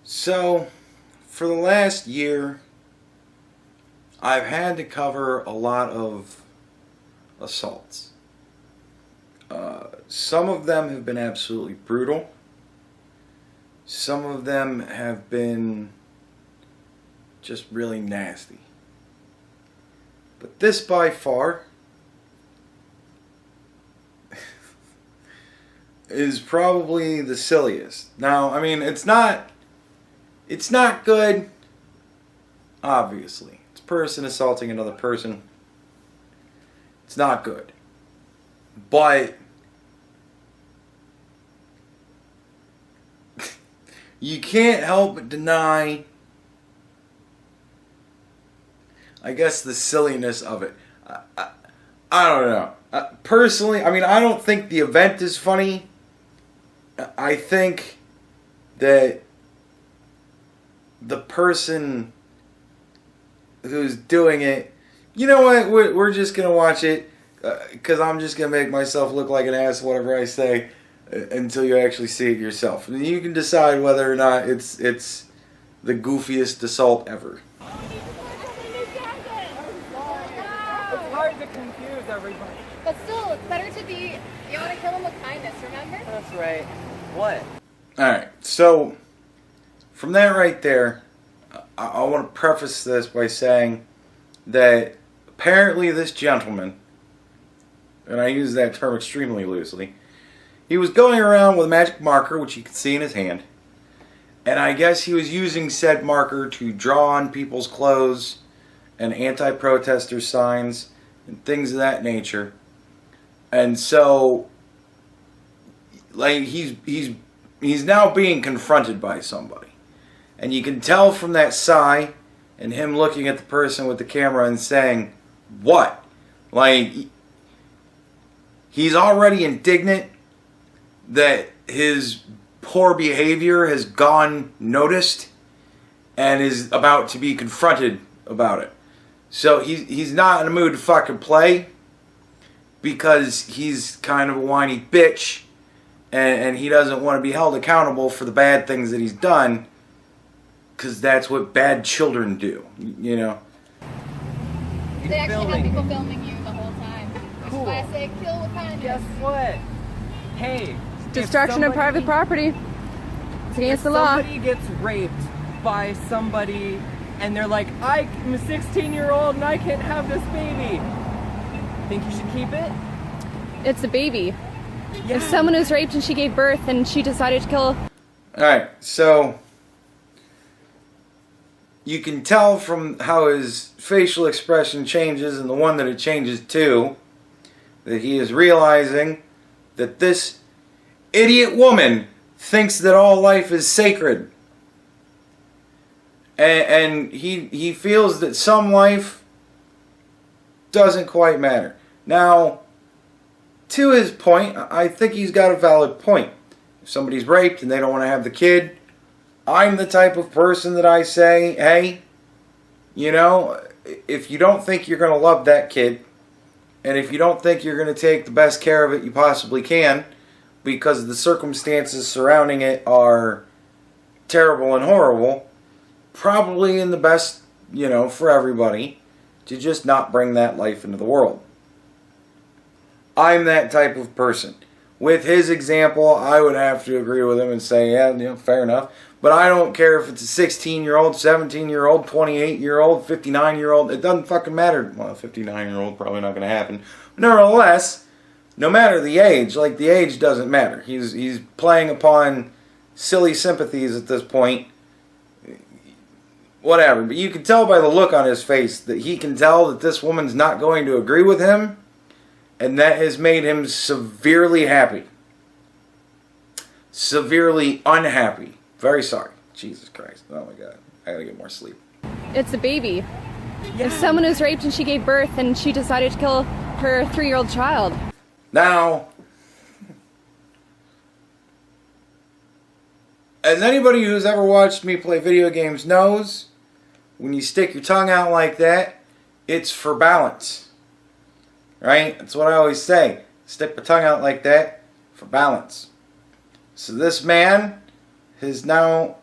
So, for the last year, I've had to cover a lot of assaults. Some of them have been absolutely brutal. Some of them have been just really nasty. But this by far is probably the silliest. Now, I mean, it's not good, obviously. It's a person assaulting another person. It's not good. But you can't help but deny, I guess, the silliness of it. I don't know. Personally, I mean, I don't think the event is funny. I think that the person who's doing it, you know what, we're just going to watch it because I'm just going to make myself look like an ass whatever I say until you actually see it yourself. And you can decide whether or not it's the goofiest assault ever. It's hard to confuse everybody. But still, it's better to be, you want to kill them with kindness, remember? That's right. What? Alright, so from that right there, I want to preface this by saying that apparently this gentleman, and I use that term extremely loosely, he was going around with a magic marker, which you can see in his hand, and I guess he was using said marker to draw on people's clothes and anti-protester signs and things of that nature. And so, like, he's now being confronted by somebody. And you can tell from that sigh and him looking at the person with the camera and saying, what? Like, he's already indignant that his poor behavior has gone noticed and is about to be confronted about it. So he's not in the mood to fucking play because he's kind of a whiny bitch and he doesn't want to be held accountable for the bad things that he's done because that's what bad children do, you know. They actually have people filming you the whole time. Which is why I say kill with kindness. Guess what? Hey. Destruction of private property. It's against the law. Somebody gets raped by somebody and they're like, I'm a 16-year-old and I can't have this baby. Think you should keep it? It's a baby. Yeah. If someone is raped and she gave birth and she decided to kill... Alright, so you can tell from how his facial expression changes and the one that it changes to that he is realizing that this idiot woman thinks that all life is sacred. And he feels that some life doesn't quite matter. Now, to his point, I think he's got a valid point. If somebody's raped and they don't want to have the kid, I'm the type of person that I say, hey, you know, if you don't think you're going to love that kid, and if you don't think you're going to take the best care of it you possibly can, because the circumstances surrounding it are terrible and horrible, probably in the best, you know, for everybody, to just not bring that life into the world. I'm that type of person. With his example, I would have to agree with him and say, yeah, you know, fair enough. But I don't care if it's a 16-year-old, 17-year-old, 28-year-old, 59-year-old. It doesn't fucking matter. Well, 59-year-old, probably not going to happen. But nevertheless, no matter the age, like, the age doesn't matter. He's playing upon silly sympathies at this point. Whatever. But you can tell by the look on his face that he can tell that this woman's not going to agree with him. And that has made him severely happy. Severely unhappy. Very sorry. Jesus Christ. Oh my God. I gotta get more sleep. It's a baby. If someone is raped and she gave birth and she decided to kill her 3-year-old child. Now, as anybody who's ever watched me play video games knows, when you stick your tongue out like that, it's for balance. Right? That's what I always say. Stick my tongue out like that for balance. So this man has now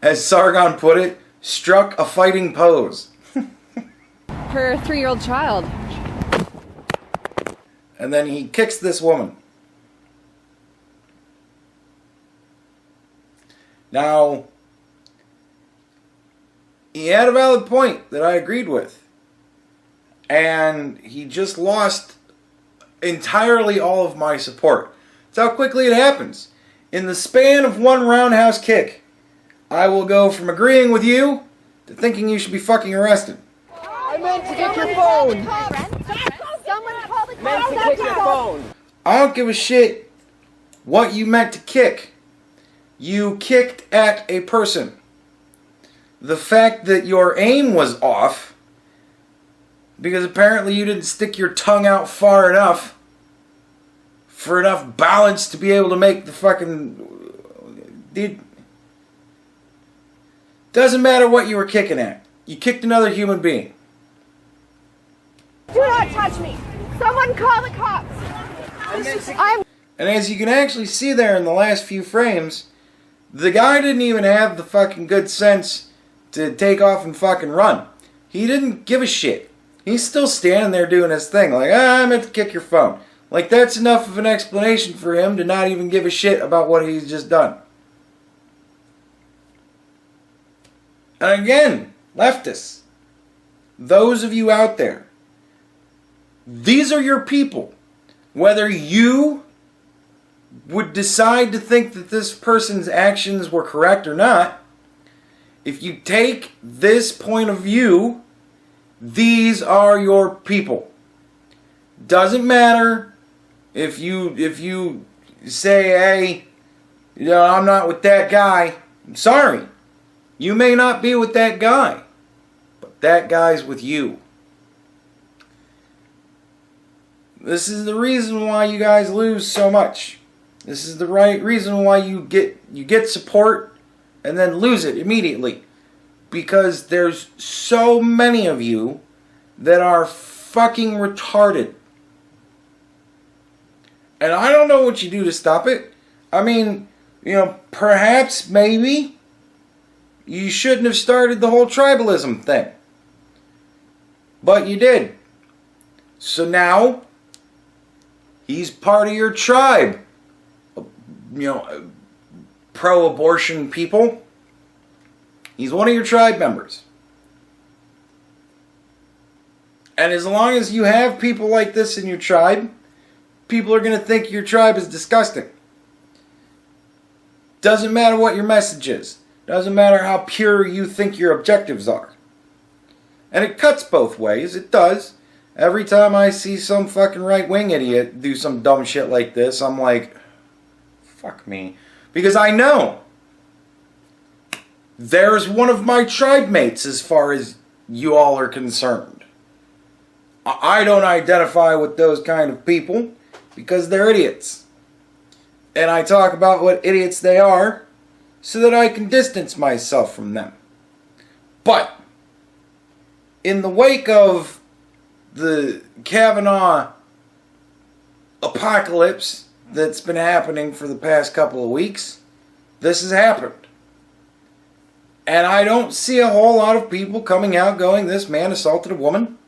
as Sargon put it, struck a fighting pose. Her 3-year-old child. And then he kicks this woman. Now, he had a valid point that I agreed with. And he just lost entirely all of my support. That's how quickly it happens. In the span of one roundhouse kick, I will go from agreeing with you to thinking you should be fucking arrested. I meant to get your phone. Someone call the Meant to kick your phone. I don't give a shit what you meant to kick. You kicked at a person. The fact that your aim was off, because apparently you didn't stick your tongue out far enough for enough balance to be able to make the fucking... Doesn't matter what you were kicking at. You kicked another human being. Do not touch me. Someone call the cops. And as you can actually see there in the last few frames, the guy didn't even have the fucking good sense to take off and fucking run. He didn't give a shit. He's still standing there doing his thing, like, I meant to kick your phone. Like, that's enough of an explanation for him to not even give a shit about what he's just done. And again, leftists, those of you out there, these are your people. Whether you would decide to think that this person's actions were correct or not, if you take this point of view, these are your people. Doesn't matter if you say, hey, I'm not with that guy. I'm sorry. You may not be with that guy, but that guy's with you. This is the reason why you guys lose so much. This is the right reason why you get support and then lose it immediately. Because there's so many of you that are fucking retarded. And I don't know what you do to stop it. I mean, perhaps, maybe, you shouldn't have started the whole tribalism thing. But you did. So now, he's part of your tribe. Pro-abortion people. He's one of your tribe members. And as long as you have people like this in your tribe, people are going to think your tribe is disgusting. Doesn't matter what your message is. Doesn't matter how pure you think your objectives are. And it cuts both ways. It does. Every time I see some fucking right-wing idiot do some dumb shit like this, I'm like, fuck me. Because I know there's one of my tribe mates as far as you all are concerned. I don't identify with those kind of people because they're idiots. And I talk about what idiots they are so that I can distance myself from them. But in the wake of the Kavanaugh apocalypse that's been happening for the past couple of weeks, this has happened. And I don't see a whole lot of people coming out going, this man assaulted a woman,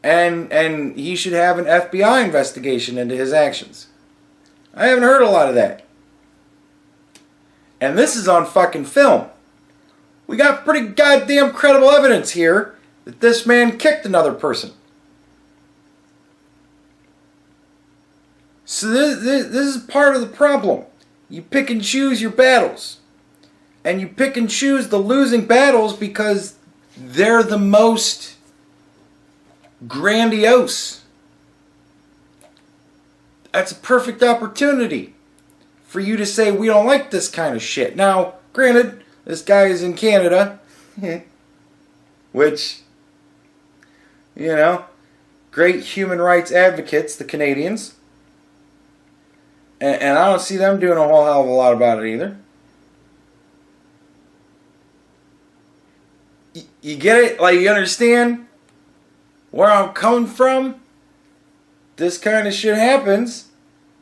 and he should have an FBI investigation into his actions. I haven't heard a lot of that. And this is on fucking film. We got pretty goddamn credible evidence here that this man kicked another person. So this is part of the problem. You pick and choose your battles. And you pick and choose the losing battles because they're the most grandiose. That's a perfect opportunity for you to say, we don't like this kind of shit. Now, granted, this guy is in Canada, which, great human rights advocates, the Canadians. And I don't see them doing a whole hell of a lot about it either. You get it? Like, you understand where I'm coming from? This kind of shit happens,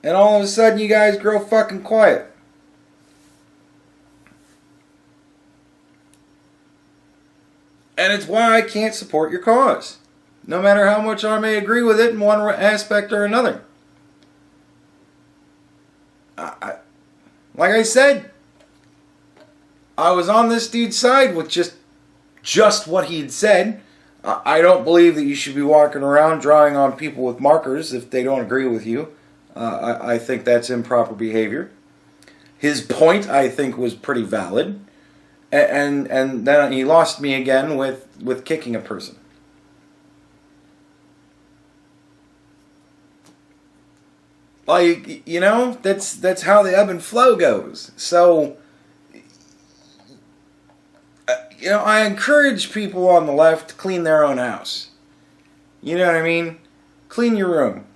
and all of a sudden you guys grow fucking quiet. And it's why I can't support your cause, no matter how much I may agree with it in one aspect or another. Like I said, I was on this dude's side with just what he'd said. I don't believe that you should be walking around drawing on people with markers if they don't agree with you. I think that's improper behavior. His point, I think, was pretty valid. And then he lost me again with kicking a person. Like, you know, that's how the ebb and flow goes. So, you know, I encourage people on the left to clean their own house. You know what I mean? Clean your room,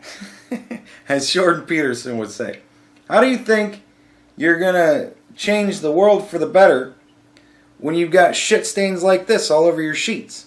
as Jordan Peterson would say. How do you think you're going to change the world for the better when you've got shit stains like this all over your sheets?